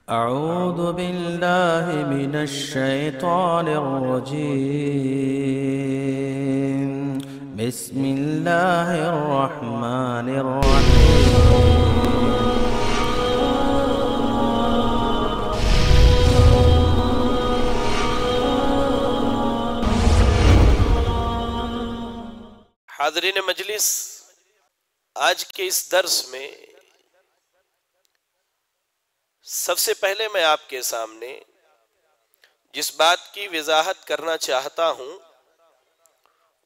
أعوذ بالله من الشيطان الرجيم. بسم الله الرحمن الرحيم. حاضرین مجلس، آج کے اس درس میں سب سے پہلے میں آپ کے سامنے جس بات کی وضاحت کرنا چاہتا ہوں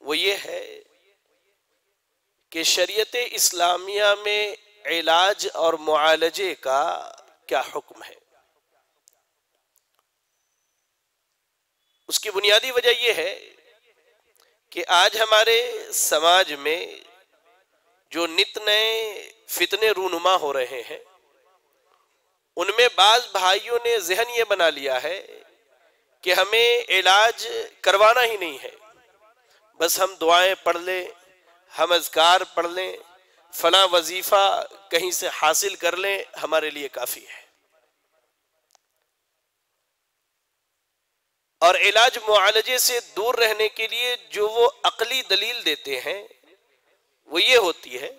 وہ یہ ہے کہ شریعت اسلامیہ میں علاج اور معالجے کا کیا حکم ہے۔ اس کی بنیادی وجہ یہ ہے کہ آج ہمارے سماج میں جو نت نئے فتنے رونما ہو رہے ہیں، ان میں بعض بھائیوں نے ذہن یہ بنا لیا ہے کہ ہمیں علاج کروانا ہی نہیں ہے، بس ہم دعائیں پڑھ لیں، ہم اذکار پڑھ لیں، فلاں وظیفہ کہیں سے حاصل کر لیں، ہمارے لیے کافی ہے۔ اور علاج معالجے سے دور رہنے کے لیے جو وہ عقلی دلیل دیتے ہیں وہ یہ ہوتی ہے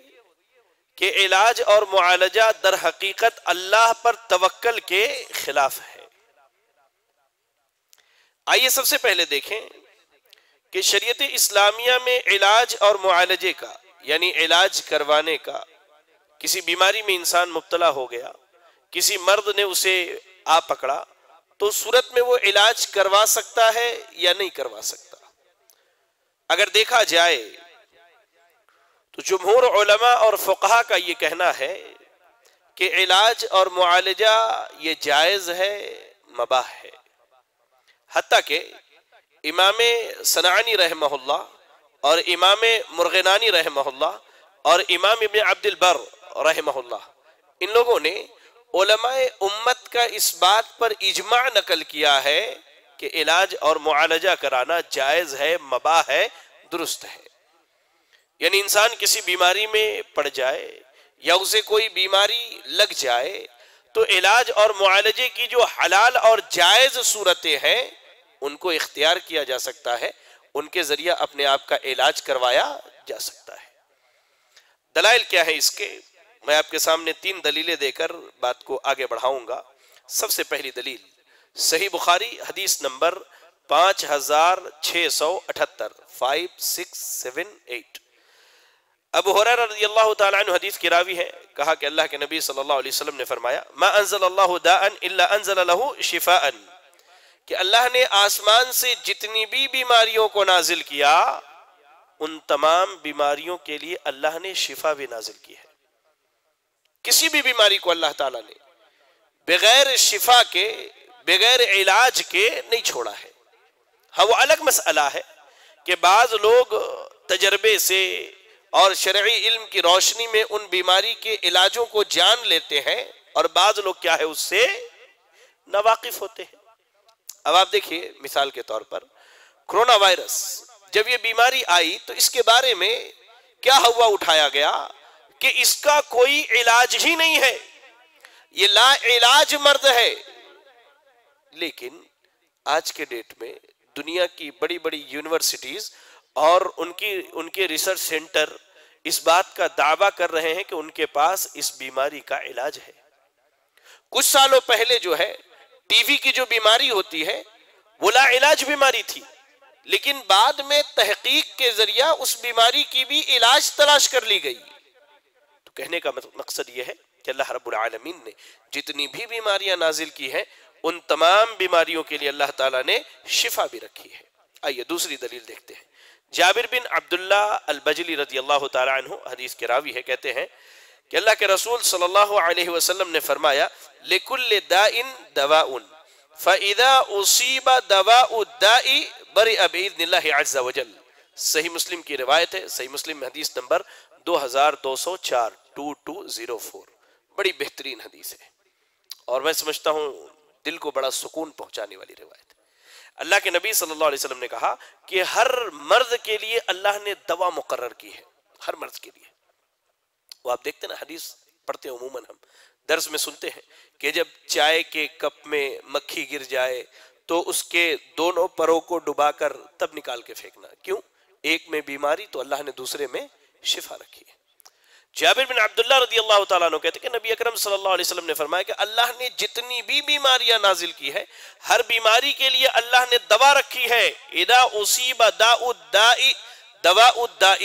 کہ علاج اور معالجہ در حقیقت اللہ پر توکل کے خلاف ہے۔ آئیے سب سے پہلے دیکھیں کہ شریعت اسلامیہ میں علاج اور معالجے کا، یعنی علاج کروانے کا، کسی بیماری میں انسان مبتلا ہو گیا، کسی مرد نے اسے آ پکڑا، تو صورت میں وہ علاج کروا سکتا ہے یا نہیں کروا سکتا؟ اگر دیکھا جائے تو جمہور علماء اور فقہا کا یہ کہنا ہے کہ علاج اور معالجہ یہ جائز ہے، مباح ہے۔ حتیٰ کہ امام صنعانی رحمہ اللہ اور امام مرغنانی رحمہ اللہ اور امام ابن عبد البر رحمہ اللہ، ان لوگوں نے علماء امت کا اس بات پر اجماع نقل کیا ہے کہ علاج اور معالجہ کرانا جائز ہے، مباح ہے، درست ہے۔ یعنی انسان کسی بیماری میں پڑ جائے یا اسے کوئی بیماری لگ جائے تو علاج اور معالجے کی جو حلال اور جائز صورتیں ہیں ان کو اختیار کیا جا سکتا ہے، ان کے ذریعہ اپنے آپ کا علاج کروایا جا سکتا ہے۔ دلائل کیا ہے اس کے؟ میں آپ کے سامنے 3 دلیلیں دے کر بات کو آگے بڑھاؤں گا۔ سب سے پہلی دلیل صحیح بخاری حدیث نمبر 5678 5678۔ ابو ہریرہ رضی اللہ تعالیٰ عنہ حدیث کی راوی ہے، کہا کہ اللہ کے نبی صلی اللہ علیہ وسلم نے فرمایا ما انزل اللہ داء الا انزل له شفاء، کہ اللہ نے آسمان سے جتنی بھی بیماریوں کو نازل کیا ان تمام بیماریوں کے لیے اللہ نے شفا بھی نازل کی ہے۔ کسی بھی بیماری کو اللہ تعالیٰ نے بغیر شفا کے، بغیر علاج کے نہیں چھوڑا ہے۔ ہاں وہ الگ مسئلہ ہے کہ بعض لوگ تجربے سے اور شرعی علم کی روشنی میں ان بیماری کے علاجوں کو جان لیتے ہیں، اور بعض لوگ کیا ہے اس سے ناواقف ہوتے ہیں۔ اب آپ دیکھیے مثال کے طور پر کرونا وائرس، جب یہ بیماری آئی تو اس کے بارے میں کیا ہوا اٹھایا گیا کہ اس کا کوئی علاج ہی نہیں ہے، یہ لا علاج مرض ہے۔ لیکن آج کے ڈیٹ میں دنیا کی بڑی بڑی یونیورسٹیز اور ان کے ریسرچ سینٹر اس بات کا دعویٰ کر رہے ہیں کہ ان کے پاس اس بیماری کا علاج ہے۔ کچھ سالوں پہلے جو ہے ٹی وی کی جو بیماری ہوتی ہے وہ لا علاج بیماری تھی، لیکن بعد میں تحقیق کے ذریعہ اس بیماری کی بھی علاج تلاش کر لی گئی۔ تو کہنے کا مقصد یہ ہے کہ اللہ رب العالمین نے جتنی بھی بیماریاں نازل کی ہیں ان تمام بیماریوں کے لیے اللہ تعالیٰ نے شفا بھی رکھی ہے۔ آئیے دوسری دلیل دیکھتے ہیں۔ جابر بن عبداللہ البجلی رضی اللہ تعالیٰ عنہ حدیث کے راوی ہے، کہتے ہیں کہ اللہ کے رسول صلی اللہ علیہ وسلم نے فرمایا لِكُلِّ دَاءٍ دَوَاءٌ فَإِذَا أُصِيبَ دَوَاءُ الدَّاءِ بَرِئَ بِإِذْنِ اللَّهِ عَزَّ وَجَلَّ۔ صحیح مسلم کی روایت ہے، صحیح مسلم میں حدیث نمبر 2204 2204، بڑی بہترین حدیث ہے اور میں سمجھتا ہوں دل کو بڑا سکون پہنچانے والی روایت ہے۔ اللہ کے نبی صلی اللہ علیہ وسلم نے کہا کہ ہر مرض کے لیے اللہ نے دوا مقرر کی ہے، ہر مرض کے لیے۔ وہ آپ دیکھتے ہیں نا حدیث پڑھتے ہیں عموماً ہم درس میں سنتے ہیں کہ جب چائے کے کپ میں مکھی گر جائے تو اس کے دونوں پروں کو ڈبا کر تب نکال کے پھینکنا. کیوں؟ ایک میں بیماری تو اللہ نے دوسرے میں شفا رکھی ہے. جابر بن عبداللہ رضی اللہ تعالیٰ عنہ کہتے ہیں کہ نبی اکرم صلی اللہ علیہ وسلم نے فرمایا کہ اللہ نے جتنی بھی بیماریاں نازل کی ہے ہر بیماری کے لیے اللہ نے دوا رکھی ہے. اذا اصیب داء الداء دواء الداء،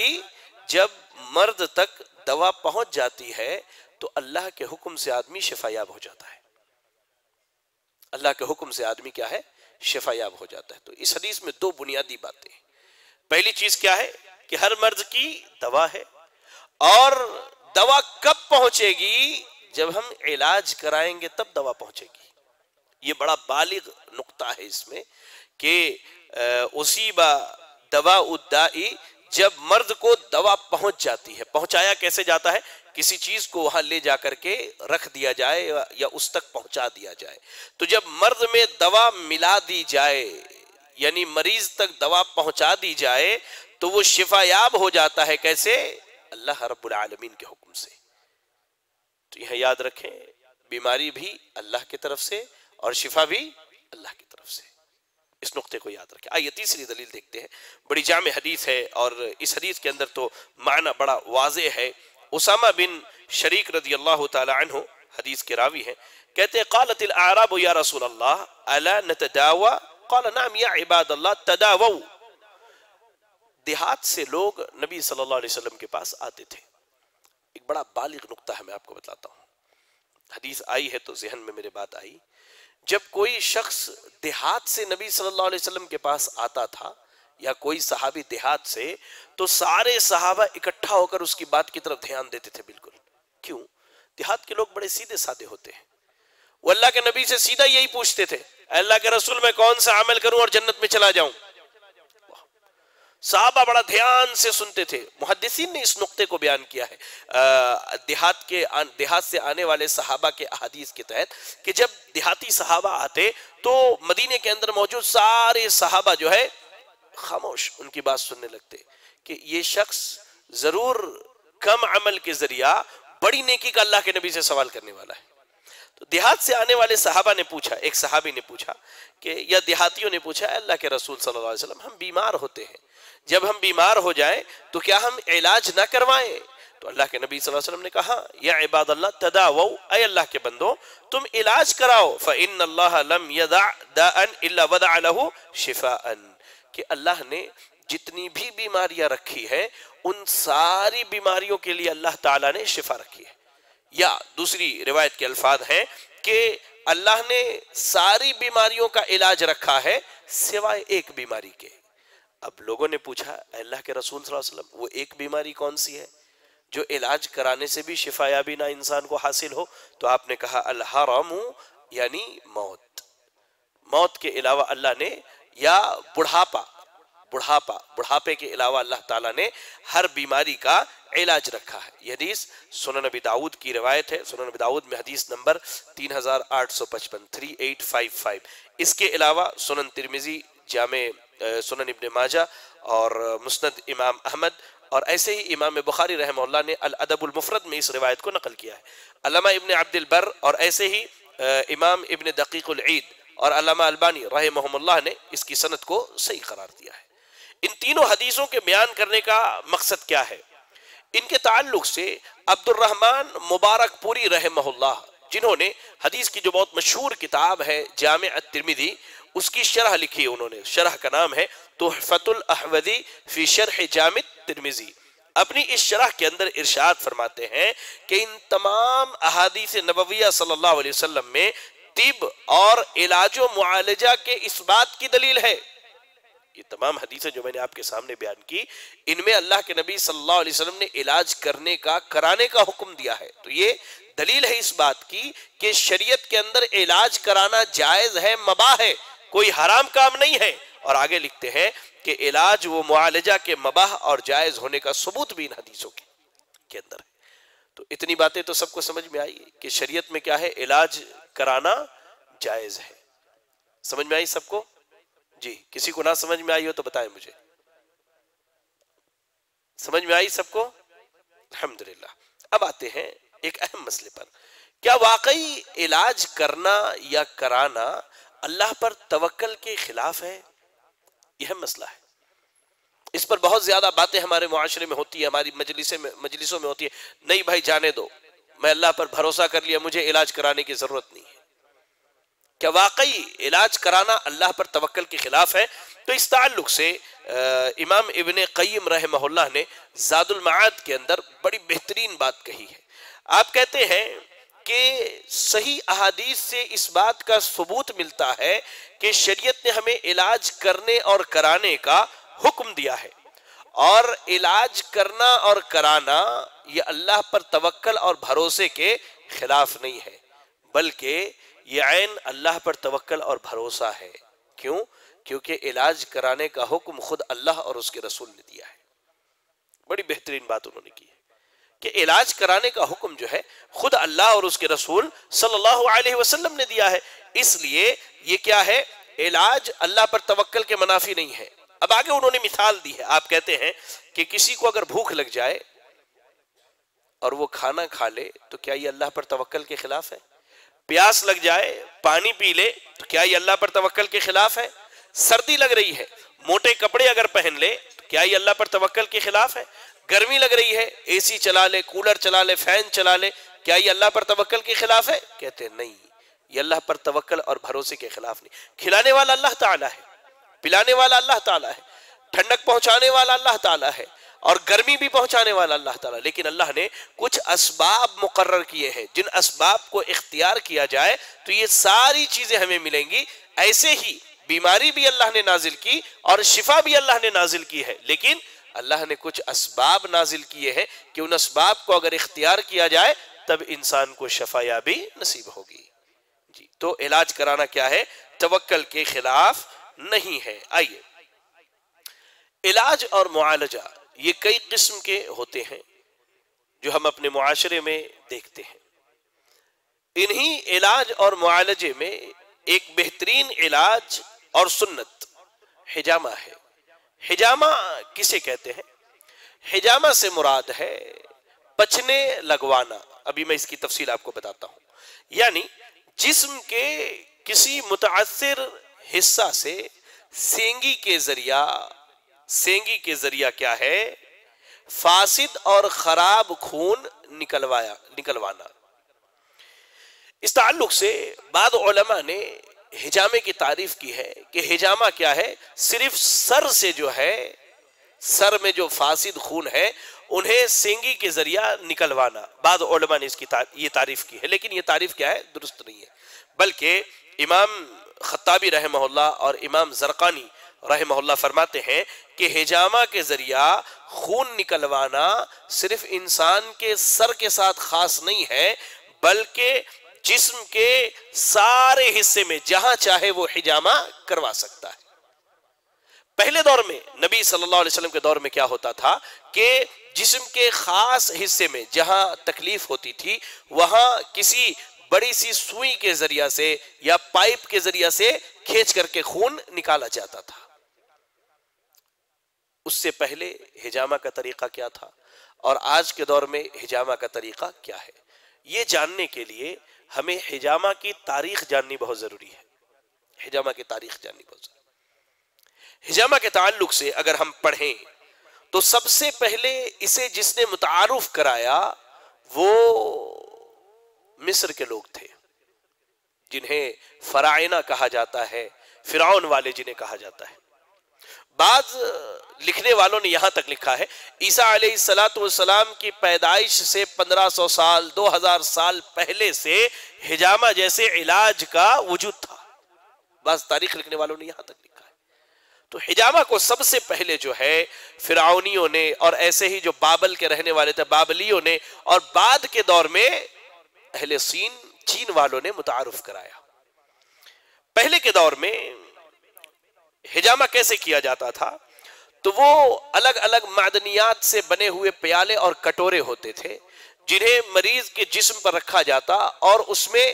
جب مرد تک دوا پہنچ جاتی ہے تو اللہ کے حکم سے آدمی شفا یاب ہو جاتا ہے. اللہ کے حکم سے آدمی کیا ہے؟ شفا یاب ہو جاتا ہے. تو اس حدیث میں دو بنیادی باتیں ہیں. پہلی چیز کیا ہے کہ ہر مرض کی دوا ہے، اور دوا کب پہنچے گی؟ جب ہم علاج کرائیں گے تب دوا پہنچے گی. یہ بڑا بالغ نقطہ ہے اس میں کہ اصیبہ دوا الدائی، جب مرض کو دوا پہنچ جاتی ہے. پہنچایا کیسے جاتا ہے؟ کسی چیز کو وہاں لے جا کر کے رکھ دیا جائے یا اس تک پہنچا دیا جائے. تو جب مرض میں دوا ملا دی جائے، یعنی مریض تک دوا پہنچا دی جائے، تو وہ شفا یاب ہو جاتا ہے. کیسے؟ اللہ رب العالمین کے حکم سے. تو یہ یاد رکھیں، بیماری بھی اللہ کی طرف سے اور شفا بھی اللہ کی طرف سے. اس نقطے کو یاد رکھیں. آئیے تیسری دلیل دیکھتے ہیں. بڑی جامع حدیث ہے اور اس حدیث کے اندر تو معنی بڑا واضح ہے. اسامہ بن شریک رضی اللہ تعالی عنہ حدیث کے راوی ہیں، کہتے ہیں قالت الاعراب یا رسول اللہ الا نتداوى قال نعم یا عباد اللہ تداووا. دیہات سے لوگ نبی صلی اللہ علیہ وسلم کے پاس آتے تھے. ایک بڑا بالغ نقطہ ہے، میں آپ کو بتلاتا ہوں. حدیث آئی ہے تو ذہن میں میرے بات آئی. جب کوئی شخص دیہات سے نبی صلی اللہ علیہ وسلم کے پاس آتا تھا یا کوئی صحابی دیہات سے، تو سارے صحابہ اکٹھا ہو کر اس کی بات کی طرف دھیان دیتے تھے. بالکل. کیوں؟ دیہات کے لوگ بڑے سیدھے سادے ہوتے ہیں. وہ اللہ کے نبی سے سیدھا یہی پوچھتے تھے، اللہ کے رسول میں کون سا عمل کروں اور جنت میں چلا جاؤں؟ صحابہ بڑا دھیان سے سنتے تھے. محدثین نے اس نقطے کو بیان کیا ہے دیہات سے آنے والے صحابہ کے احادیث کے تحت، کہ جب دیہاتی صحابہ آتے تو مدینے کے اندر موجود سارے صحابہ جو ہے خاموش ان کی بات سننے لگتے کہ یہ شخص ضرور کم عمل کے ذریعہ بڑی نیکی کا اللہ کے نبی سے سوال کرنے والا ہے. تو دیہات سے آنے والے صحابہ نے پوچھا، ایک صحابی نے پوچھا کہ یا دیہاتیوں نے پوچھا، اللہ کے رسول صلی اللہ علیہ وسلم ہم بیمار ہوتے ہیں، جب ہم بیمار ہو جائیں تو کیا ہم علاج نہ کروائیں؟ تو اللہ کے نبی صلی اللہ علیہ وسلم نے کہا یا عباد اللہ تداووا، اے اللہ کے بندو تم علاج کراؤ. فإن اللہ لم يدع داء الا وضع له شفاء، کہ اللہ نے جتنی بھی بیماریاں رکھی ہیں ان ساری بیماریوں کے لیے اللہ تعالیٰ نے شفا رکھی ہے. یا دوسری روایت کے الفاظ ہیں کہ اللہ نے ساری بیماریوں کا علاج رکھا ہے سوائے ایک بیماری کے. اب لوگوں نے پوچھا اے اللہ کے رسول صلی اللہ علیہ وسلم وہ ایک بیماری کون سی ہے جو علاج کرانے سے بھی شفا یابی نہ انسان کو حاصل ہو؟ تو آپ نے کہا الحرم، یعنی موت. موت کے علاوہ اللہ نے، یا بڑھاپے کے علاوہ اللہ تعالیٰ نے ہر بیماری کا علاج رکھا ہے. یہ حدیث سنن ابی داؤد کی روایت ہے. سنن ابی داؤد میں حدیث نمبر 3855 3855. اس کے علاوہ سنن ترمذی، جامع سنن ابن ماجہ اور مسند امام احمد، اور ایسے ہی امام بخاری رحمہ اللہ نے الادب المفرد میں اس روایت کو نقل کیا ہے. علامہ ابن عبد البر اور ایسے ہی امام ابن دقیق العید اور علامہ البانی رحمہم اللہ نے اس کی سند کو صحیح قرار دیا ہے. ان تینوں حدیثوں کے بیان کرنے کا مقصد کیا ہے؟ ان کے تعلق سے عبد الرحمن مبارک پوری رحمہ اللہ، جنہوں نے حدیث کی جو بہت مشہور کتاب ہے جامع الترمذی، اس کی شرح لکھی ہے. انہوں نے شرح کا نام ہے تحفۃ الاحوذی فی شرح جامع الترمذی. اپنی اس شرح کے اندر ارشاد فرماتے ہیں کہ ان تمام احادیث نبویہ صلی اللہ علیہ وسلم میں طب اور علاج و معالجہ کے اس بات کی دلیل ہے. یہ تمام حدیثیں جو میں نے آپ کے سامنے بیان کی، ان میں اللہ کے نبی صلی اللہ علیہ وسلم نے علاج کرانے کا حکم دیا ہے. تو یہ دلیل ہے اس بات کی کہ شریعت کے اندر علاج کرانا جائز ہے، مباح ہے، کوئی حرام کام نہیں ہے. اور آگے لکھتے ہیں کہ علاج و معالجہ کے مباح اور جائز ہونے کا ثبوت بھی ان حدیثوں کے اندر ہے. تو اتنی باتیں تو سب کو سمجھ میں آئی کہ شریعت میں کیا ہے، علاج کرانا جائز ہے. سمجھ میں آئی سب کو؟ جی، کسی کو نہ سمجھ میں آئی ہو تو بتائیں مجھے. سمجھ میں آئی سب کو؟ الحمدللہ. اب آتے ہیں ایک اہم مسئلے پر کیا واقعی علاج کرنا یا کرانا اللہ پر توکل کے خلاف ہے؟ یہ مسئلہ ہے. اس پر بہت زیادہ باتیں ہمارے معاشرے میں ہوتی ہے، ہماری مجلسوں میں ہوتی ہے. نہیں بھائی جانے دو، میں اللہ پر بھروسہ کر لیا، مجھے علاج کرانے کی ضرورت نہیں ہے. کیا واقعی علاج کرانا اللہ پر توکل کے خلاف ہے؟ تو اس تعلق سے امام ابن قیم رحمہ اللہ نے زاد المعاد کے اندر بڑی بہترین بات کہی ہے. آپ کہتے ہیں کہ صحیح احادیث سے اس بات کا ثبوت ملتا ہے کہ شریعت نے ہمیں علاج کرنے اور کرانے کا حکم دیا ہے، اور علاج کرنا اور کرانا یہ اللہ پر توکل اور بھروسے کے خلاف نہیں ہے، بلکہ یہ عین اللہ پر توکل اور بھروسہ ہے. کیوں؟ کیونکہ علاج کرانے کا حکم خود اللہ اور اس کے رسول نے دیا ہے. بڑی بہترین بات انہوں نے کی ہے کہ علاج کرانے کا حکم جو ہے خود اللہ اور اس کے رسول صلی اللہ علیہ وسلم نے دیا ہے. اس لیے یہ کیا ہے؟ علاج اللہ پر توکل کے منافی نہیں ہے. اب آگے انہوں نے مثال دی ہے. آپ کہتے ہیں کہ کسی کو اگر بھوک لگ جائے اور وہ کھانا کھا لے تو کیا یہ اللہ پر توکل کے خلاف ہے؟ پیاس لگ جائے پانی پی لے تو کیا یہ اللہ پر توکل کے خلاف ہے؟ سردی لگ رہی ہے موٹے کپڑے اگر پہن لے تو کیا یہ اللہ پر توکل کے خلاف ہے؟ گرمی لگ رہی ہے اے سی چلا لے، کولر چلا لے، فین چلا لے، کیا یہ اللہ پر توکل کے خلاف ہے؟ کہتے ہیں نہیں، یہ اللہ پر توکل اور بھروسے کے خلاف نہیں. کھلانے والا اللہ تعالیٰ ہے، پلانے والا اللہ تعالیٰ ہے، ٹھنڈک پہنچانے والا اللہ تعالیٰ ہے، اور گرمی بھی پہنچانے والا اللہ تعالیٰ. لیکن اللہ نے کچھ اسباب مقرر کیے ہیں، جن اسباب کو اختیار کیا جائے تو یہ ساری چیزیں ہمیں ملیں گی. ایسے ہی بیماری بھی اللہ نے نازل کی اور شفا بھی اللہ نے نازل کی ہے، لیکن اللہ نے کچھ اسباب نازل کیے ہیں کہ ان اسباب کو اگر اختیار کیا جائے تب انسان کو شفا یابی نصیب ہوگی. جی تو علاج کرانا کیا ہے؟ توکل کے خلاف نہیں ہے. آئیے، علاج اور معالجہ یہ کئی قسم کے ہوتے ہیں جو ہم اپنے معاشرے میں دیکھتے ہیں. انہی علاج اور معالجے میں ایک بہترین علاج اور سنت حجامہ ہے. حجامہ کسے کہتے ہیں؟ حجامہ سے مراد ہے پچنے لگوانا. ابھی میں اس کی تفصیل آپ کو بتاتا ہوں. یعنی جسم کے کسی متاثر حصہ سے سینگی کے ذریعہ کیا ہے؟ فاسد اور خراب خون نکلوانا. اس تعلق سے بعض علماء نے حجامے کی تعریف کی ہے کہ حجامہ کیا ہے؟ صرف سر سے جو ہے، سر میں جو فاسد خون ہے انہیں سینگی کے ذریعہ نکلوانا. بعض علماء نے اس کی یہ تعریف کی ہے، لیکن یہ تعریف کیا ہے؟ درست نہیں ہے. بلکہ امام خطابی رحمہ اللہ اور امام زرقانی رحمہ اللہ فرماتے ہیں کہ حجامہ کے ذریعہ خون نکلوانا صرف انسان کے سر کے ساتھ خاص نہیں ہے، بلکہ جسم کے سارے حصے میں جہاں چاہے وہ حجامہ کروا سکتا ہے. پہلے دور میں نبی صلی اللہ علیہ وسلم کے دور میں کیا ہوتا تھا کہ جسم کے خاص حصے میں جہاں تکلیف ہوتی تھی وہاں کسی بڑی سی سوئی کے ذریعہ سے یا پائپ کے ذریعہ سے کھینچ کر کے خون نکالا جاتا تھا. اس سے پہلے حجامہ کا طریقہ کیا تھا اور آج کے دور میں حجامہ کا طریقہ کیا ہے، یہ جاننے کے لیے ہمیں حجامہ کی تاریخ جاننی بہت ضروری ہے. حجامہ کی تاریخ جاننی بہت ضروری ہے. حجامہ کے تعلق سے اگر ہم پڑھیں تو سب سے پہلے اسے جس نے متعارف کرایا وہ مصر کے لوگ تھے، جنہیں فراعنہ کہا جاتا ہے، فرعون والے جنہیں کہا جاتا ہے. بعض لکھنے والوں نے یہاں تک لکھا ہے عیسیٰ علیہ السلام کی پیدائش سے 1500 سال 2000 سال پہلے سے حجامہ جیسے علاج کا وجود تھا. بعض تاریخ لکھنے والوں نے یہاں تک لکھا ہے. تو حجامہ کو سب سے پہلے جو ہے فرعونیوں نے اور ایسے ہی جو بابل کے رہنے والے تھے بابلیوں نے اور بعد کے دور میں اہل چین والوں نے متعارف کرایا. پہلے کے دور میں حجامہ کیسے کیا جاتا تھا؟ تو وہ الگ الگ معدنیات سے بنے ہوئے پیالے اور کٹورے ہوتے تھے جنہیں مریض کے جسم پر رکھا جاتا اور اس میں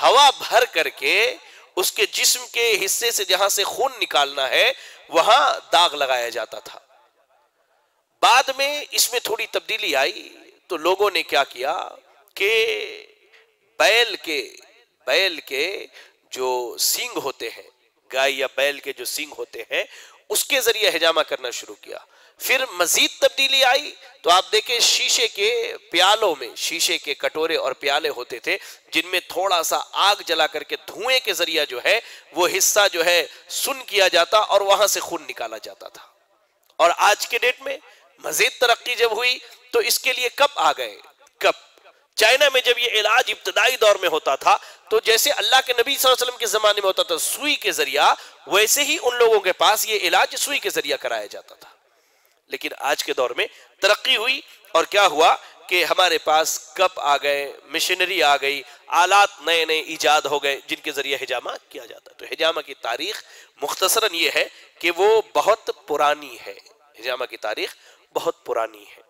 ہوا بھر کر کے اس کے جسم کے حصے سے جہاں سے خون نکالنا ہے وہاں داغ لگایا جاتا تھا. بعد میں اس میں تھوڑی تبدیلی آئی تو لوگوں نے کیا کیا کہ بیل کے جو سینگ ہوتے ہیں، گائے یا بیل کے جو سینگ ہوتے ہیں، اس کے ذریعے حجامہ کرنا شروع کیا۔ پھر مزید تبدیلی آئی تو آپ دیکھیں شیشے کے پیالوں میں، شیشے کے کٹورے اور پیالے ہوتے تھے جن میں تھوڑا سا آگ جلا کر کے دھوئیں کے ذریعہ جو ہے وہ حصہ جو ہے سن کیا جاتا اور وہاں سے خون نکالا جاتا تھا۔ اور آج کے ڈیٹ میں مزید ترقی جب ہوئی تو اس کے لیے کب آ گئے؟ کب چائنا میں جب یہ علاج ابتدائی دور میں ہوتا تھا تو جیسے اللہ کے نبی صلی اللہ علیہ وسلم کے زمانے میں ہوتا تھا سوئی کے ذریعہ، ویسے ہی ان لوگوں کے پاس یہ علاج سوئی کے ذریعہ کرایا جاتا تھا۔ لیکن آج کے دور میں ترقی ہوئی اور کیا ہوا کہ ہمارے پاس کپ آ گئے، مشینری آ گئی، آلات نئے نئے ایجاد ہو گئے جن کے ذریعے حجامہ کیا جاتا ہے۔ تو حجامہ کی تاریخ مختصراً یہ ہے کہ وہ بہت پرانی ہے، حجامہ کی تاریخ بہت پرانی ہے،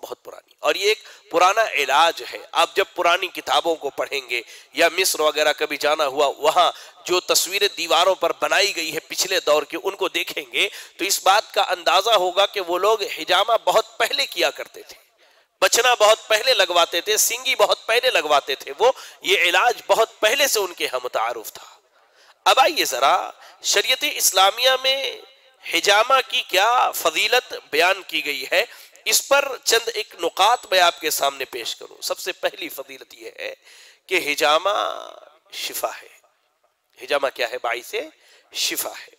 بہت پرانی، اور یہ ایک پرانا علاج ہے۔ آپ جب پرانی کتابوں کو پڑھیں گے یا مصر وغیرہ کبھی جانا ہوا، وہاں جو تصویریں دیواروں پر بنائی گئی ہے پچھلے دور کے، ان کو دیکھیں گے تو اس بات کا اندازہ ہوگا کہ وہ لوگ حجامہ بہت پہلے کیا کرتے تھے، بچنا بہت پہلے لگواتے تھے، سنگی بہت پہلے لگواتے تھے، وہ یہ علاج بہت پہلے سے ان کے ہاں متعارف تھا۔ اب آئیے ذرا شریعت اسلامیہ میں حجامہ کی کیا فضیلت بیان کی گئی ہے، اس پر چند ایک نقاط میں آپ کے سامنے پیش کروں۔ سب سے پہلی فضیلت یہ ہے کہ حجامہ شفا ہے۔ حجامہ کیا ہے؟ باعث شفا ہے۔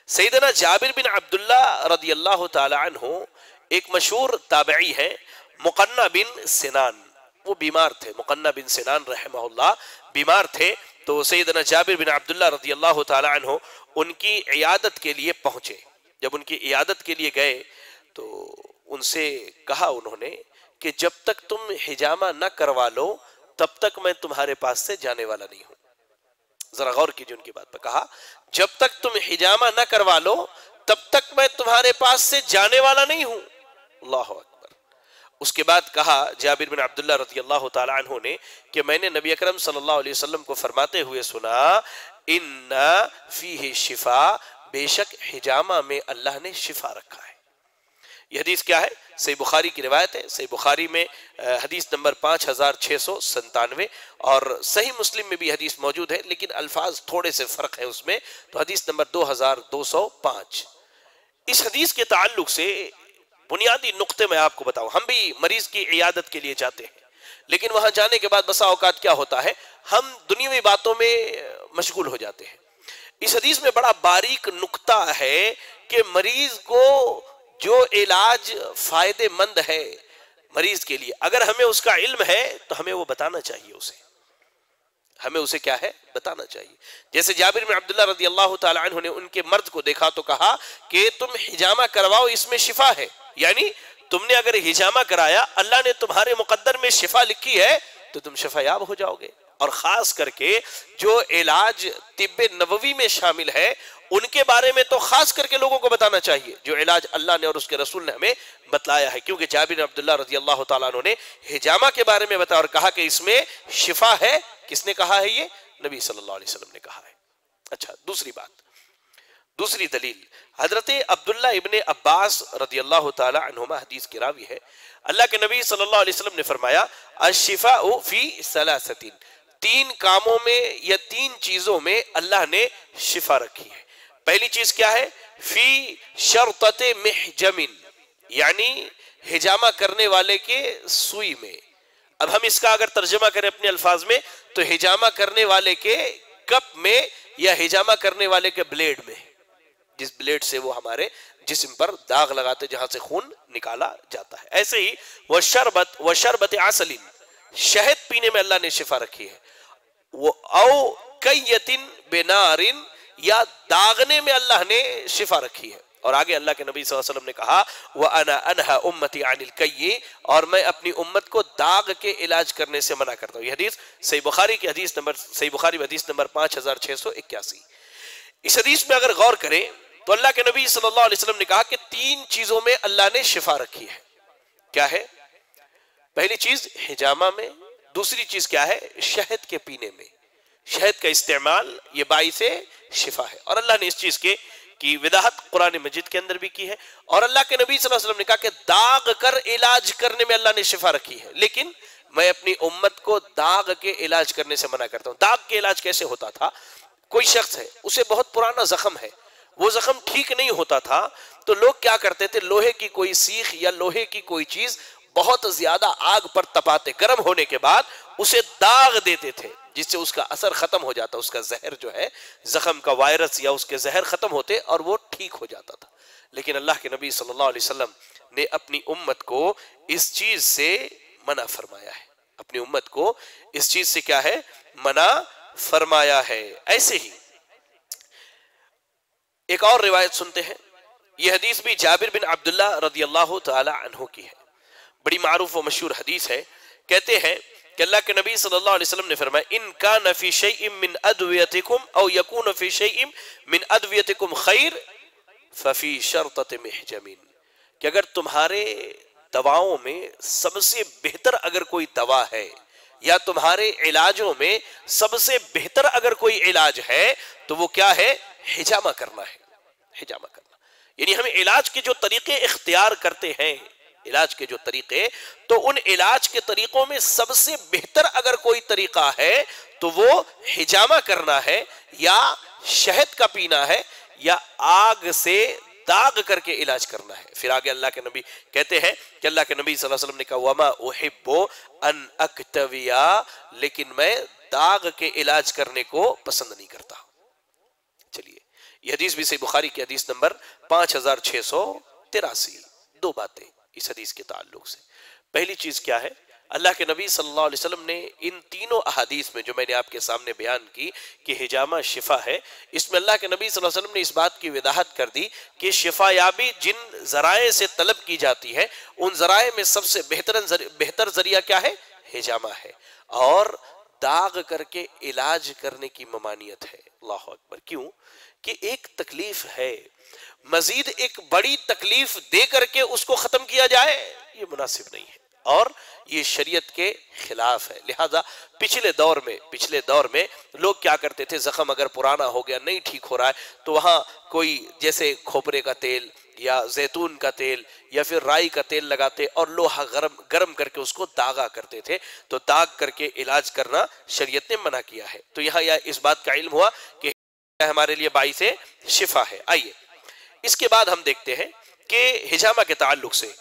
سیدنا جابر بن عبداللہ رضی اللہ تعالی عنہ ایک مشہور تابعی ہے، مقنع بن سنان، وہ بیمار تھے، مقنع بن سنان رحمہ اللہ بیمار تھے، تو سیدنا جابر بن عبداللہ رضی اللہ تعالی عنہ ان کی عیادت کے لیے پہنچے۔ جب ان کی عیادت کے لیے گئے تو ان سے کہا انہوں نے کہ جب تک تم حجامہ نہ کروا لو تب تک میں تمہارے پاس سے جانے والا نہیں ہوں۔ ذرا غور کیجئے ان کی بات پہ، کہا جب تک تم حجامہ نہ کروا لو تب تک میں تمہارے پاس سے جانے والا نہیں ہوں۔ اللہ اکبر۔ اس کے بعد کہا جابر بن عبداللہ رضی اللہ تعالی عنہ نے کہ میں نے نبی اکرم صلی اللہ علیہ وسلم کو فرماتے ہوئے سنا، ان فیہ شفا، بے شک حجامہ میں اللہ نے شفا رکھا ہے۔ یہ حدیث کیا ہے؟ صحیح بخاری کی روایت ہے۔ صحیح بخاری میں حدیث نمبر 5697 اور صحیح مسلم میں بھی حدیث موجود ہے، لیکن الفاظ تھوڑے سے فرق ہے اس میں، تو حدیث نمبر 2205۔ اس حدیث کے تعلق سے بنیادی نقطے میں آپ کو بتاؤں، ہم بھی مریض کی عیادت کے لیے جاتے ہیں، لیکن وہاں جانے کے بعد بسا اوقات کیا ہوتا ہے، ہم دنیاوی باتوں میں مشغول ہو جاتے ہیں۔ اس حدیث میں بڑا باریک نقطہ ہے کہ مریض کو جو علاج فائدے مند ہے مریض کے لیے، اگر ہمیں اس کا علم ہے تو ہمیں وہ بتانا چاہیے، ہمیں اسے کیا ہے بتانا چاہیے۔ جیسے جابر بن عبداللہ رضی اللہ تعالی عنہ نے ان کے مرض کو دیکھا تو کہا کہ تم حجامہ کرواؤ، اس میں شفا ہے، یعنی تم نے اگر حجامہ کرایا، اللہ نے تمہارے مقدر میں شفا لکھی ہے تو تم شفا یاب ہو جاؤ گے۔ اور خاص کر کے جو علاج طب نبوی میں شامل ہے ان کے بارے میں تو خاص کر کے لوگوں کو بتانا چاہیے، جو علاج اللہ نے اور اس کے رسول نے ہمیں بتلایا ہے، کیونکہ جابر بن عبداللہ رضی اللہ تعالیٰ عنہ نے حجامہ کے بارے میں بتایا اور کہا کہ اس میں شفا ہے۔ کس نے کہا ہے؟ یہ نبی صلی اللہ علیہ وسلم نے کہا ہے۔ اچھا، دوسری بات، دوسری دلیل، حضرت عبداللہ ابن عباس رضی اللہ تعالی عنہما حدیث کی راوی ہے، اللہ کے نبی صلی اللہ علیہ وسلم نے فرمایا الشفاء فی ثلاثۃ، تین کاموں میں یا تین چیزوں میں اللہ نے شفا رکھی ہے۔ پہلی چیز کیا ہے؟ فی شرطت محجم، یعنی حجامہ کرنے والے کے سوئی میں۔ اب ہم اس کا اگر ترجمہ کریں اپنے الفاظ میں تو حجامہ کرنے والے کے کپ میں یا حجامہ کرنے والے کے بلیڈ میں، جس بلیڈ سے وہ ہمارے جسم پر داغ لگاتے جہاں سے خون نکالا جاتا ہے۔ ایسے ہی وشربت عسل، شہد پینے میں اللہ نے شفا رکھی ہے۔ او کیت بنار، یا داغنے میں اللہ نے شفا رکھی ہے۔ اور آگے اللہ کے نبی صلی اللہ علیہ وسلم نے کہا وَأَنَا أَنْهَا أُمَّتِي عَنِ الْكَيِّ، اور میں اپنی امت کو داغ کے علاج کرنے سے منع کرتا ہوں۔ یہ حدیث صحیح بخاری کی حدیث نمبر، صحیح بخاری میں حدیث نمبر 5681۔ اس حدیث میں اگر غور کریں تو اللہ کے نبی صلی اللہ علیہ وسلم نے کہا کہ تین چیزوں میں اللہ نے شفا رکھی ہے۔ کیا ہے؟ پہلی چیز حجامہ میں، دوسری چیز کیا ہے؟ شہد کے پینے میں، شہد کا استعمال یہ باعث شفا ہے۔ اور اللہ نے اس چیز کی وضاحت قرآن مجید کے اندر بھی کی ہے، اور اللہ کے نبی صلی اللہ علیہ وسلم نے کہا کہ داغ کر علاج کرنے میں اللہ نے شفا رکھی ہے، لیکن میں اپنی امت کو داغ کے علاج کرنے سے منع کرتا ہوں۔ داغ کے علاج کیسے ہوتا تھا؟ کوئی شخص ہے، اسے بہت پرانا زخم ہے، وہ زخم ٹھیک نہیں ہوتا تھا، تو لوگ کیا کرتے تھے، لوہے کی کوئی سیخ یا لوہے کی کوئی چیز بہت زیادہ آگ پر تپاتے، گرم ہونے کے بعد اسے داغ دیتے تھے، جس سے اس کا اثر ختم ہو جاتا، اس کا زہر جو ہے، زخم کا وائرس یا اس کے زہر ختم ہوتے اور وہ ٹھیک ہو جاتا تھا۔ لیکن اللہ کے نبی صلی اللہ علیہ وسلم نے اپنی امت کو اس چیز سے منع فرمایا ہے، اپنی امت کو اس چیز سے کیا ہے، منع فرمایا ہے۔ ایسے ہی ایک اور روایت سنتے ہیں، یہ حدیث بھی جابر بن عبداللہ رضی اللہ تعالی عنہ کی ہے، بڑی معروف و مشہور حدیث ہے۔ کہتے ہیں کہ اللہ کے نبی صلی اللہ علیہ وسلم نے فرمایا، ان کان فی شیء من ادویتکم او یکون فی شیء من ادویتکم خیر ففی شرطۃ محجمین، کہ اگر تمہارے دواؤں میں سب سے بہتر اگر کوئی دوا ہے، یا تمہارے علاجوں میں سب سے بہتر اگر کوئی علاج ہے، تو وہ کیا ہے، حجامہ کرنا ہے، حجامہ کرنا۔ یعنی ہم علاج کے جو طریقے اختیار کرتے ہیں، علاج کے جو طریقے، تو ان علاج کے طریقوں میں سب سے بہتر اگر کوئی طریقہ ہے تو وہ حجامہ کرنا ہے، یا شہد کا پینا ہے، یا آگ سے داغ کر کے علاج کرنا ہے۔ پھر آگے اللہ کے نبی کہتے ہیں کہ اللہ کے نبی صلی اللہ علیہ وسلم نے کہا، وَمَا أُحِبُّ أَنْ أَكْتَوِيَا، لیکن میں داغ کے علاج کرنے کو پسند نہیں کرتا۔ چلیے، یہ حدیث بھی صحیح بخاری کی حدیث نمبر 5683۔ دو باتیں اس حدیث کے تعلق سے۔ پہلی چیز کیا ہے، اللہ کے نبی صلی اللہ علیہ وسلم نے ان تینوں احادیث میں جو میں نے آپ کے سامنے بیان کی کہ حجامہ شفا ہے، اس میں اللہ کے نبی صلی اللہ علیہ وسلم نے اس بات کی وضاحت کر دی کہ شفا یابی جن ذرائع سے طلب کی جاتی ہے، ان ذرائع میں سب سے بہتر ذریعہ کیا ہے، حجامہ ہے، اور داغ کر کے علاج کرنے کی ممانعت ہے۔ اللہ اکبر۔ کیوں؟ کہ ایک تکلیف ہے، مزید ایک بڑی تکلیف دے کر کے اس کو ختم کیا جائے، یہ مناسب نہیں ہے، اور یہ شریعت کے خلاف ہے۔ لہذا پچھلے دور میں لوگ کیا کرتے تھے، زخم اگر پرانا ہو گیا، نہیں ٹھیک ہو رہا ہے، تو وہاں کوئی جیسے کھوپرے کا تیل یا زیتون کا تیل یا پھر رائی کا تیل لگاتے اور لوہا گرم کر کے اس کو داغا کرتے تھے، تو داغ کر کے علاج کرنا شریعت نے منع کیا ہے۔ تو یہاں اس بات کا علم ہوا کہ ہمارے لیے باعث شفا ہے۔ آئیے اس کے بعد ہم دیکھتے ہیں کہ حجامہ کے تعلق سے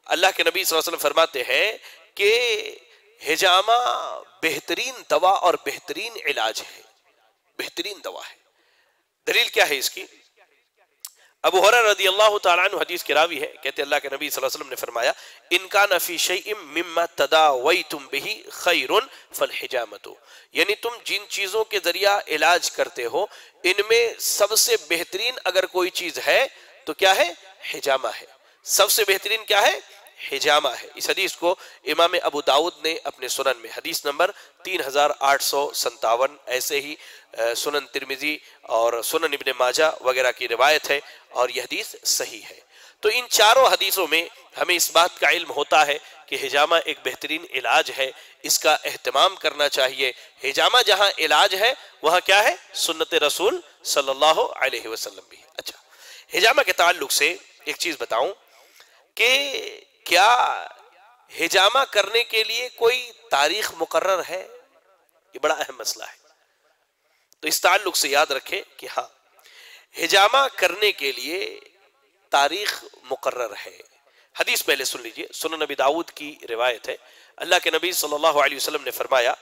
اللہ کے نبی صلی اللہ علیہ وسلم فرماتے ہیں کہ حجامہ بہترین دوا اور بہترین علاج ہے، بہترین دوا ہے۔ دلیل کیا ہے اس کی؟ ابو ہریرہ رضی اللہ تعالیٰ عنہ حدیث کے راوی ہے، کہتے اللہ کے نبی صلی اللہ علیہ وسلم نے فرمایا، ان کان فی شیء مما تداویتم بہ خیر فالحجامۃ، یعنی تم جن چیزوں کے ذریعہ علاج کرتے ہو، ان میں سب سے بہترین اگر کوئی چیز ہے تو کیا ہے، حجامہ ہے۔ سب سے بہترین کیا ہے، حجامہ ہے۔ اس حدیث کو امام ابو داؤد نے اپنے سنن میں حدیث نمبر 3857، ایسے ہی سنن ترمذی اور سنن ابن ماجہ وغیرہ کی روایت ہے، اور یہ حدیث صحیح ہے۔ تو ان چاروں حدیثوں میں ہمیں اس بات کا علم ہوتا ہے کہ حجامہ ایک بہترین علاج ہے، اس کا اہتمام کرنا چاہیے۔ حجامہ جہاں علاج ہے وہاں کیا ہے، سنت رسول صلی اللہ علیہ وسلم بھی ہے۔ اچھا، حجامہ کے تعلق سے ایک چیز بتاؤں کہ کیا حجامہ کرنے کے لیے کوئی تاریخ مقرر ہے؟ یہ بڑا اہم مسئلہ ہے، تو اس تعلق سے یاد رکھیں کہ ہاں، حجامہ کرنے کے لیے تاریخ مقرر ہے۔ حدیث پہلے سن لیجئے، سنن نبی داؤد کی روایت ہے، اللہ کے نبی صلی اللہ علیہ وسلم نے فرمایا،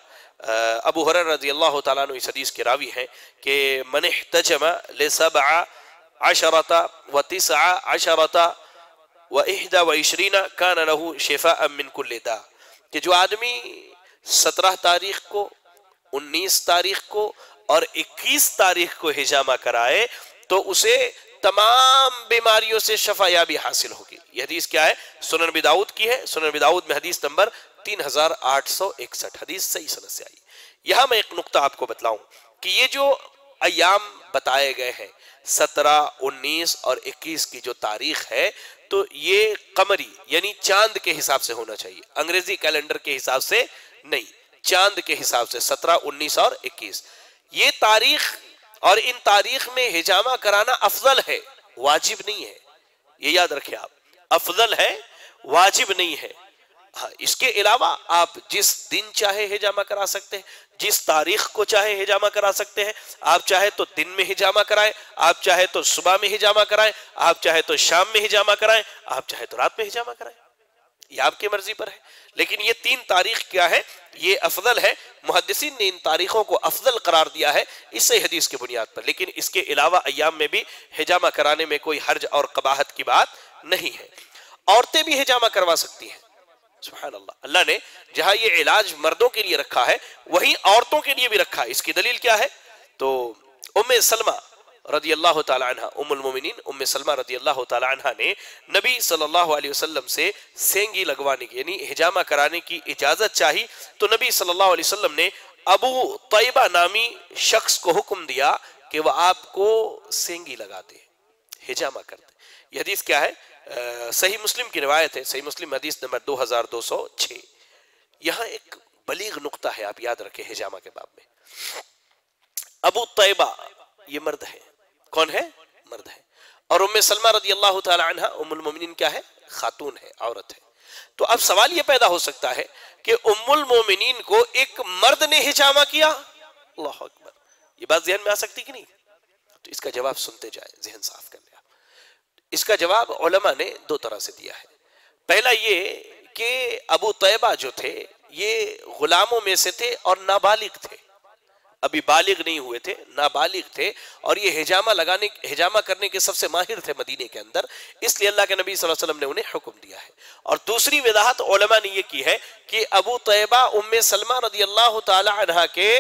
ابو ہریرہ رضی اللہ تعالیٰ عنہ اس حدیث کے راوی ہیں کہ من احتجم لسبع عشرۃ وتسع عشرۃ وإحدى وعشرین کان لہ شفاء من کل داء، کہ جو آدمی 17 تاریخ کو، 19 تاریخ کو اور 21 تاریخ کو حجامہ کرائے تو اسے تمام بیماریوں سے شفا یابی حاصل ہوگی۔ یہ حدیث کیا ہے، سنن نبی داؤد کی ہے، سنن نبی داؤد میں حدیث نمبر 3861، حدیث صحیح سند سے آئی۔ یہاں میں ایک نقطہ آپ کو بتلاؤں کہ یہ جو ایام بتائے گئے ہیں، 17، 19 اور 21 کی جو تاریخ ہے، تو یہ قمری یعنی چاند کے حساب سے ہونا چاہیے، انگریزی کیلنڈر کے حساب سے نہیں، چاند کے حساب سے 17، 19 اور 21۔ یہ تاریخ اور ان تاریخ میں حجامہ کرانا افضل ہے، واجب نہیں ہے، یہ یاد رکھیں آپ، افضل ہے، واجب نہیں ہے۔ ہاں اس کے علاوہ آپ جس دن چاہے حجامہ کرا سکتے ہیں، جس تاریخ کو چاہے حجامہ کرا سکتے ہیں. آپ چاہے تو دن میں حجامہ کرائیں، آپ چاہے تو صبح میں حجامہ کرائیں، آپ چاہے تو شام میں حجامہ کرائیں، آپ چاہے تو رات میں حجامہ کرائیں، یہ آپ کی مرضی پر ہے. لیکن یہ 3 تاریخ کیا ہے؟ یہ افضل ہے. محدثین نے ان تاریخوں کو افضل قرار دیا ہے اس سے حدیث کی بنیاد پر. لیکن اس کے علاوہ ایام میں بھی حجامہ کرانے میں کوئی حرج اور قباحت کی بات نہیں ہے. عورتیں بھی حجامہ کروا سکتی ہیں. سبحان اللہ، اللہ نے جہاں یہ علاج مردوں کے لیے رکھا ہے وہیں عورتوں کے لیے بھی رکھا ہے. اس کی دلیل کیا ہے؟ تو ام سلمہ رضی اللہ تعالی عنہ، ام المومنین ام سلمہ رضی اللہ تعالی عنہ نے نبی صلی اللہ علیہ وسلم سے سینگی لگوانے کی یعنی حجامہ کرانے کی اجازت چاہی. تو نبی صلی اللہ علیہ وسلم نے ابو طیبہ نامی شخص کو حکم دیا کہ وہ آپ کو سینگی لگاتے، حجامہ کرتے. یہ حدیث کیا ہے؟ صحیح مسلم کی روایت ہے، صحیح مسلم حدیث نمبر 2206. یہاں ایک بلیغ نقطہ ہے، آپ یاد رکھیں حجامہ کے باب میں. ابو طیبہ یہ مرد ہے. کون ہے؟ مرد ہے. اور ام سلمہ رضی اللہ تعالی عنہ ام المومنین کیا ہے؟ خاتون ہے، عورت ہے. تو اب سوال یہ پیدا ہو سکتا ہے کہ ام المومنین کو ایک مرد نے حجامہ کیا. اللہ اکبر، یہ بات ذہن میں آ سکتی کہ نہیں؟ تو اس کا جواب سنتے جائیں، ذہن صاف کر لیں. اس کا جواب علماء نے 2 طرح سے دیا ہے. پہلا یہ کہ ابو طیبہ جو تھے یہ غلاموں میں سے تھے اور نابالغ تھے، ابھی بالغ نہیں ہوئے تھے، نابالغ تھے، اور یہ حجامہ کرنے کے سب سے ماہر تھے مدینے کے اندر. اس لیے اللہ کے نبی صلی اللہ علیہ وسلم نے انہیں حکم دیا ہے. اور دوسری وضاحت علماء نے یہ کی ہے کہ ابو طیبہ ام سلمہ رضی اللہ تعالی عنہ کے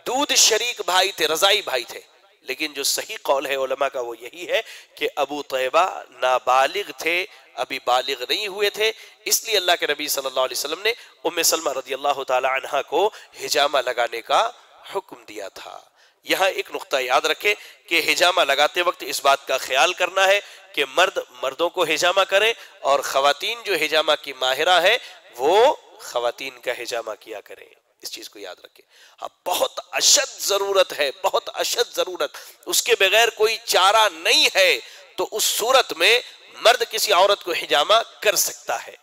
دودھ شریک بھائی تھے، رضائی بھائی تھے. لیکن جو صحیح قول ہے علماء کا وہ یہی ہے کہ ابو طیبہ نابالغ تھے، ابھی بالغ نہیں ہوئے تھے. اس لیے اللہ کے نبی صلی اللہ علیہ وسلم نے ام سلمہ رضی اللہ تعالی عنہ کو حجامہ لگانے کا حکم دیا تھا. یہاں ایک نقطہ یاد رکھیں کہ حجامہ لگاتے وقت اس بات کا خیال کرنا ہے کہ مرد مردوں کو حجامہ کرے اور خواتین جو حجامہ کی ماہرہ ہے وہ خواتین کا حجامہ کیا کریں. اس چیز کو یاد رکھیں. ہاں بہت اشد ضرورت ہے، بہت اشد ضرورت، اس کے بغیر کوئی چارہ نہیں ہے تو اس صورت میں مرد کسی عورت کو حجامہ کر سکتا ہے.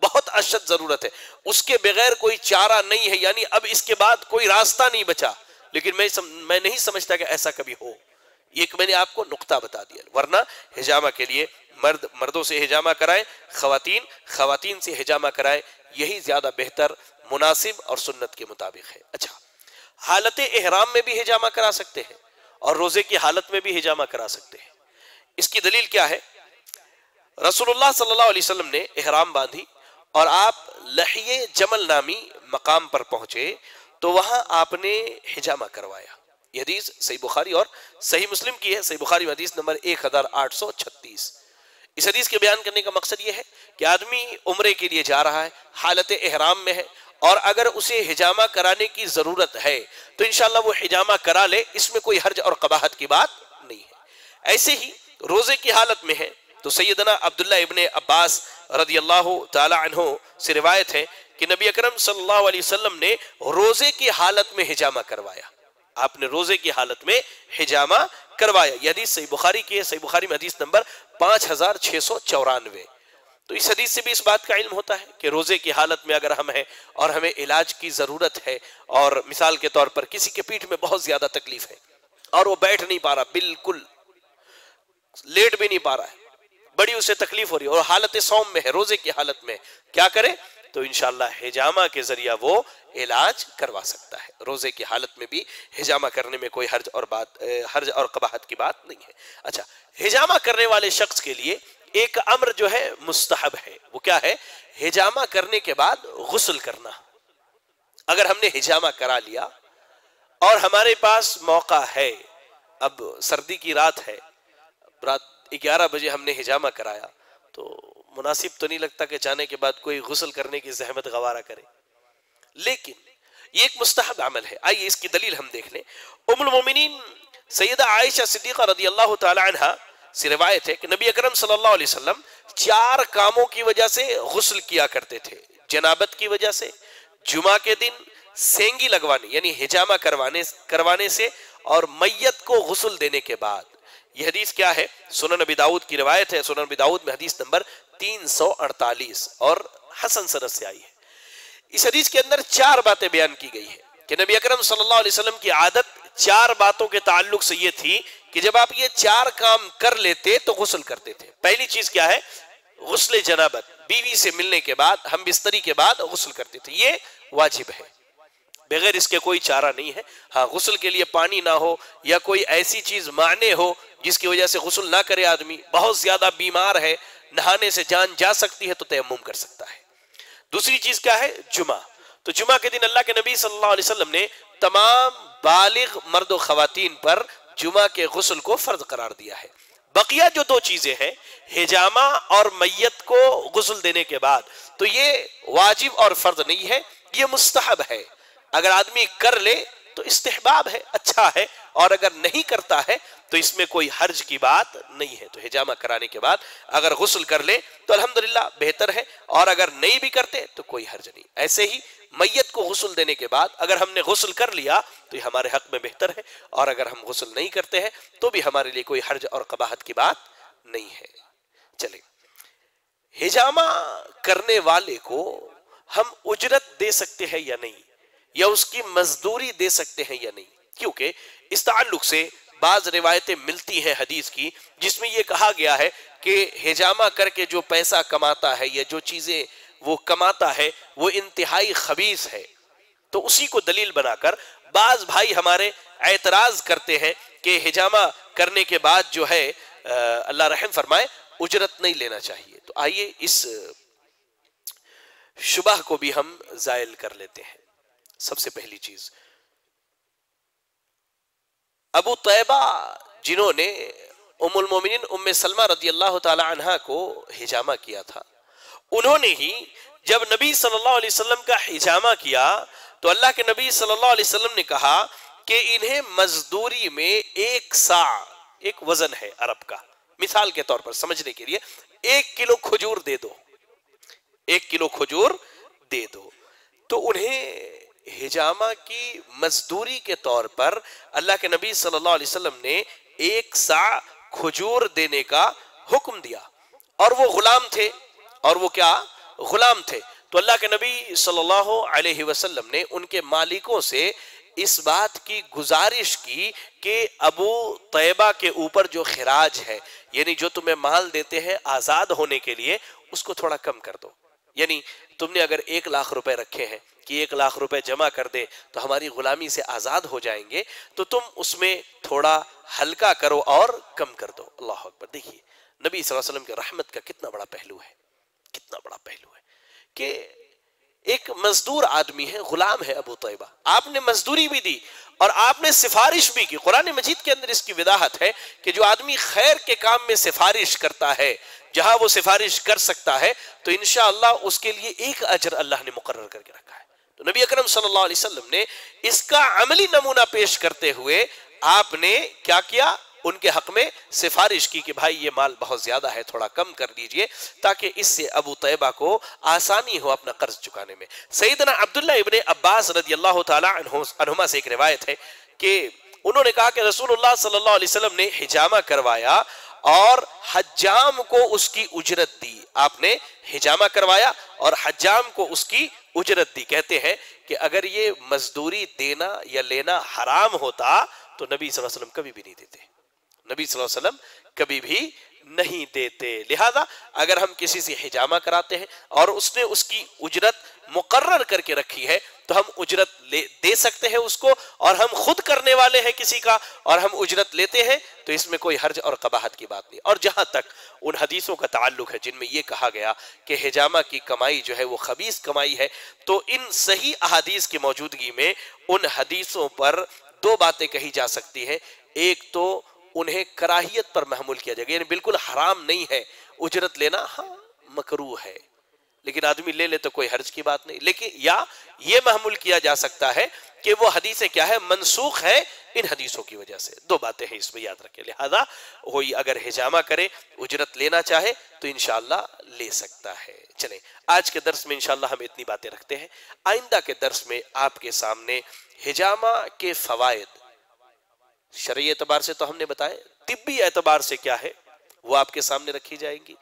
بہت اشد ضرورت ہے، اس کے بغیر کوئی چارہ نہیں ہے، یعنی اب اس کے بعد کوئی راستہ نہیں بچا. لیکن میں نہیں سمجھتا کہ ایسا کبھی ہو. یہ میں نے آپ کو نقطہ بتا دیا. ورنہ حجامہ کے لیے مرد مردوں سے حجامہ کرائیں، خواتین سے حجامہ کرائیں، یہی زیادہ بہتر، مناسب اور سنت کے مطابق ہے. اچھا، حالت احرام میں بھی حجامہ کرا سکتے ہیں اور روزے کی حالت میں بھی حجامہ کرا سکتے ہیں. اس کی دلیل کیا ہے؟ رسول اللہ صلی اللہ علیہ وسلم نے احرام باندھی اور آپ لحیے جمل نامی مقام پر پہنچے تو وہاں آپ نے حجامہ کروایا. یہ حدیث صحیح بخاری اور صحیح مسلم کی ہے. صحیح بخاری میں حدیث نمبر 1836. اس حدیث کے بیان کرنے کا مقصد یہ ہے کہ آدمی عمرے کے لیے جا رہا ہے، حالت احرام میں ہے، اور اگر اسے حجامہ کرانے کی ضرورت ہے تو انشاءاللہ وہ حجامہ کرا لے، اس میں کوئی حرج اور قباحت کی بات نہیں ہے. ایسے ہی روزے کی حالت میں ہے تو سیدنا عبداللہ ابن عباس رضی اللہ تعالی عنہ سے روایت ہے کہ نبی اکرم صلی اللہ علیہ وسلم نے روزے کی حالت میں حجامہ کروایا. آپ نے روزے کی حالت میں حجامہ کروایا. یہ حدیث صحیح بخاری کی ہے. صحیح بخاری میں حدیث نمبر 5694. تو اس حدیث سے بھی اس بات کا علم ہوتا ہے کہ روزے کی حالت میں اگر ہم ہیں اور ہمیں علاج کی ضرورت ہے، اور مثال کے طور پر کسی کے پیٹھ میں بہت زیادہ تکلیف ہے اور وہ بیٹھ نہیں پا رہا، بالکل لیٹ بھی نہیں پا رہا ہے، بڑی اسے تکلیف ہو رہی ہے اور حالت صوم میں ہے، روزے کی حالت میں، کیا کرے؟ تو انشاءاللہ حجامہ کے ذریعہ وہ علاج کروا سکتا ہے. روزے کی حالت میں بھی حجامہ کرنے میں کوئی حرج اور قباحت کی بات نہیں ہے. اچھا، حجامہ کرنے والے شخص کے لیے ایک امر جو ہے مستحب ہے. وہ کیا ہے؟ حجامہ کرنے کے بعد غسل کرنا. اگر ہم نے حجامہ کرا لیا اور ہمارے پاس موقع ہے، اب سردی کی رات ہے، رات 11 بجے ہم نے حجامہ کرایا، تو مناسب تو نہیں لگتا کہ جانے کے بعد کوئی غسل کرنے کی زحمت گوارا کرے. لیکن یہ ایک مستحب عمل ہے. آئیے اس کی دلیل ہم دیکھ لیں. ام المومنین سیدہ عائشہ صدیقہ رضی اللہ تعالی عنہ سے روایت ہے کہ نبی اکرم صلی اللہ علیہ وسلم 4 کاموں کی وجہ سے غسل کیا کرتے تھے. جنابت کی وجہ سے، جمعہ کے دن سینگی لگوانے یعنی حجامہ کروانے سے، اور میت کو غسل دینے کے بعد. یہ حدیث کیا ہے؟ سنن نبی داؤد کی روایت ہے. سنن نبی داؤد میں حدیث نمبر 348 اور حسن سند سے آئی ہے۔ اس حدیث کے اندر 4 باتیں بیان کی گئی ہے کہ نبی اکرم صلی اللہ علیہ وسلم کی عادت 4 باتوں کے تعلق سے یہ تھی کہ جب آپ یہ 4 کام کر لیتے تو غسل کرتے تھے۔ پہلی چیز کیا ہے؟ غسل جنابت، بیوی سے ملنے کے بعد، ہم بستری کے بعد غسل کرتے تھے، یہ واجب ہے، بغیر اس کے کوئی چارہ نہیں ہے۔ ہاں، غسل کے لیے پانی نہ ہو یا کوئی ایسی چیز مانع ہو جس کی وجہ سے غسل نہ کرے، آدمی بہت زیادہ بیمار ہے، نہانے سے جان جا سکتی ہے تو تیمم کر سکتا ہے۔ دوسری چیز کیا ہے؟ جمعہ۔ تو جمعہ کے دن اللہ کے نبی صلی اللہ علیہ وسلم نے تمام بالغ مرد و خواتین پر جمعہ کے غسل کو فرض قرار دیا ہے۔ بقیہ جو 2 چیزیں ہیں، حجامہ اور میت کو غسل دینے کے بعد، تو یہ واجب اور فرض نہیں ہے، یہ مستحب ہے۔ اگر آدمی کر لے تو استحباب ہے، اچھا ہے، اور اگر نہیں کرتا ہے تو اس میں کوئی حرج کی بات نہیں ہے۔ تو حجامہ کرانے کے بعد اگر غسل کر لے تو الحمدللہ بہتر ہے، اور اگر نہیں بھی کرتے تو کوئی حرج نہیں۔ ایسے ہی میت کو غسل دینے کے بعد اگر ہم نے غسل کر لیا تو یہ ہمارے حق میں بہتر ہے، اور اگر ہم غسل نہیں کرتے ہیں تو بھی ہمارے لیے کوئی حرج اور قباحت کی بات نہیں ہے۔ چلیں، حجامہ کرنے والے کو ہم اجرت دے سکتے ہیں یا نہیں، یا اس کی مزدوری دے سکتے ہیں یا نہیں؟ کیونکہ اس تعلق سے بعض روایتیں ملتی ہیں حدیث کی جس میں یہ کہا گیا ہے کہ حجامہ کر کے جو پیسہ کماتا ہے یا جو چیزیں وہ کماتا ہے وہ انتہائی خبیث ہے۔ تو اسی کو دلیل بنا کر بعض بھائی ہمارے اعتراض کرتے ہیں کہ حجامہ کرنے کے بعد جو ہے اللہ رحم فرمائے اجرت نہیں لینا چاہیے۔ تو آئیے اس شبہ کو بھی ہم زائل کر لیتے ہیں۔ سب سے پہلی چیز، ابو طیبہ جنہوں نے ام المومنین ام سلمہ رضی اللہ تعالی عنہ کو حجامہ کیا تھا، انہوں نے ہی جب نبی صلی اللہ علیہ وسلم کا حجامہ کیا تو اللہ کے نبی صلی اللہ علیہ وسلم نے کہا کہ انہیں مزدوری میں 1 سا، ایک وزن ہے عرب کا، مثال کے طور پر سمجھنے کے لیے 1 کلو کھجور دے دو، 1 کلو کھجور دے دو۔ تو انہیں حجامہ کی مزدوری کے طور پر اللہ کے نبی صلی اللہ علیہ وسلم نے 1 سا کھجور دینے کا حکم دیا، اور وہ غلام تھے، اور وہ کیا؟ غلام تھے۔ تو اللہ کے نبی صلی اللہ علیہ وسلم نے ان کے مالکوں سے اس بات کی گزارش کی کہ ابو طیبہ کے اوپر جو خراج ہے، یعنی جو تمہیں مال دیتے ہیں آزاد ہونے کے لیے، اس کو تھوڑا کم کر دو۔ یعنی تم نے اگر 1 لاکھ روپے رکھے ہیں کہ 1 لاکھ روپے جمع کر دے تو ہماری غلامی سے آزاد ہو جائیں گے، تو تم اس میں تھوڑا ہلکا کرو اور کم کر دو۔ اللہ اکبر! دیکھیے نبی صلی اللہ علیہ وسلم کی رحمت کا کتنا بڑا پہلو ہے، کتنا بڑا پہلو ہے کہ ایک مزدور آدمی ہے، غلام ہے ابو طیبہ، آپ نے مزدوری بھی دی اور آپ نے سفارش بھی کی۔ قرآن مجید کے اندر اس کی وضاحت ہے کہ جو آدمی خیر کے کام میں سفارش کرتا ہے، جہاں وہ سفارش کر سکتا ہے، تو انشاءاللہ اس کے لیے 1 اجر اللہ نے مقرر کر کے رکھا ہے۔ تو نبی اکرم صلی اللہ علیہ وسلم نے اس کا عملی نمونہ پیش کرتے ہوئے آپ نے کیا کیا؟ ان کے حق میں سفارش کی کہ بھائی یہ مال بہت زیادہ ہے، تھوڑا کم کر دیجئے، تاکہ اس سے ابو طیبہ کو آسانی ہو اپنا قرض چکانے میں۔ سیدنا عبداللہ ابن عباس رضی اللہ تعالی عنہما سے ایک روایت ہے کہ انہوں نے کہا کہ رسول اللہ صلی اللہ علیہ وسلم نے حجامہ کروایا اور حجام کو اس کی اجرت دی۔ آپ نے حجامہ کروایا اور حجام کو اس کی اجرت دی۔ کہتے ہیں کہ اگر یہ مزدوری دینا یا لینا حرام ہوتا تو نبی صلی اللہ علیہ وسلم کبھی بھی نہیں دیتے، نبی صلی اللہ علیہ وسلم کبھی بھی نہیں دیتے۔ لہذا اگر ہم کسی سے حجامہ کراتے ہیں اور اس نے اس کی اجرت مقرر کر کے رکھی ہے تو ہم اجرت دے سکتے ہیں اس کو، اور ہم خود کرنے والے ہیں کسی کا اور ہم اجرت لیتے ہیں تو اس میں کوئی حرج اور قباحت کی بات نہیں۔ اور جہاں تک ان حدیثوں کا تعلق ہے جن میں یہ کہا گیا کہ حجامہ کی کمائی جو ہے وہ خبیث کمائی ہے، تو ان صحیح احادیث کی موجودگی میں ان حدیثوں پر 2 باتیں کہی جا سکتی ہیں۔ ایک تو انہیں کراہیت پر محمول کیا جائے گا، یعنی بالکل حرام نہیں ہے اجرت لینا، ہاں مکروہ ہے لیکن آدمی لے لے تو کوئی حرج کی بات نہیں، لیکن یا یہ محمول کیا جا سکتا ہے کہ وہ حدیثیں کیا ہے؟ منسوخ ہے ان حدیثوں کی وجہ سے۔ 2 باتیں ہیں اس میں یاد رکھیں۔ لہذا کوئی اگر حجامہ کرے، اجرت لینا چاہے تو انشاءاللہ لے سکتا ہے۔ چلیں آج کے درس میں انشاءاللہ ہم اتنی باتیں رکھتے ہیں۔ آئندہ کے درس میں آپ کے سامنے حجامہ کے فوائد، شرعی اعتبار سے تو ہم نے بتائے، طبی اعتبار سے کیا ہے وہ آپ کے سامنے رکھی جائیں گی.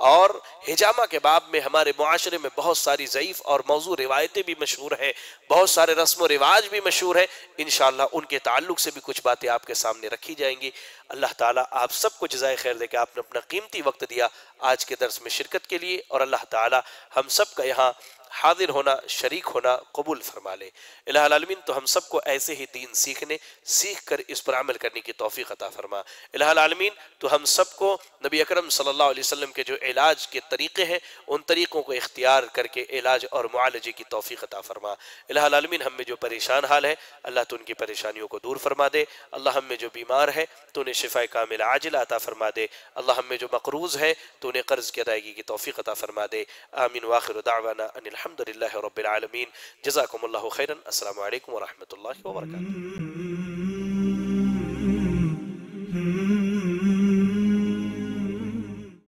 اور حجامہ کے باب میں ہمارے معاشرے میں بہت ساری ضعیف اور موضوع روایتیں بھی مشہور ہیں، بہت سارے رسم و رواج بھی مشہور ہیں. انشاءاللہ ان کے تعلق سے بھی کچھ باتیں آپ کے سامنے رکھی جائیں گی. اللہ تعالیٰ آپ سب کو جزائے خیر دے کہ آپ نے اپنا قیمتی وقت دیا آج کے درس میں شرکت کے لیے، اور اللہ تعالیٰ ہم سب کا یہاں حاضر ہونا، شریک ہونا قبول فرما لے. الہ العالمین تو ہم سب کو ایسے ہی دین سیکھ کر اس پر عمل کرنے کی توفیق عطا فرما. الہ العالمین تو ہم سب کو نبی اکرم صلی اللہ علیہ وسلم کے جو علاج کے طریقے ہیں ان طریقوں کو اختیار کر کے علاج اور معالجے کی توفیق عطا فرما. الہ العالمین ہم میں جو پریشان حال ہے اللہ تو ان کی پریشانیوں کو دور فرما دے. اللہ ہم میں جو بیمار ہے تو انہیں شفا کامل عاجلہ عطا فرما دے. اللہ ہم میں جو مقروض ہے تو انہیں قرض کی ادائیگی کی توفیق عطا فرما دے. آمین. وآخر دعوانا ان الحمد للہ رب العالمین. جزاکم اللہ خیرا. السلام علیکم ورحمۃ اللہ وبرکاتہ.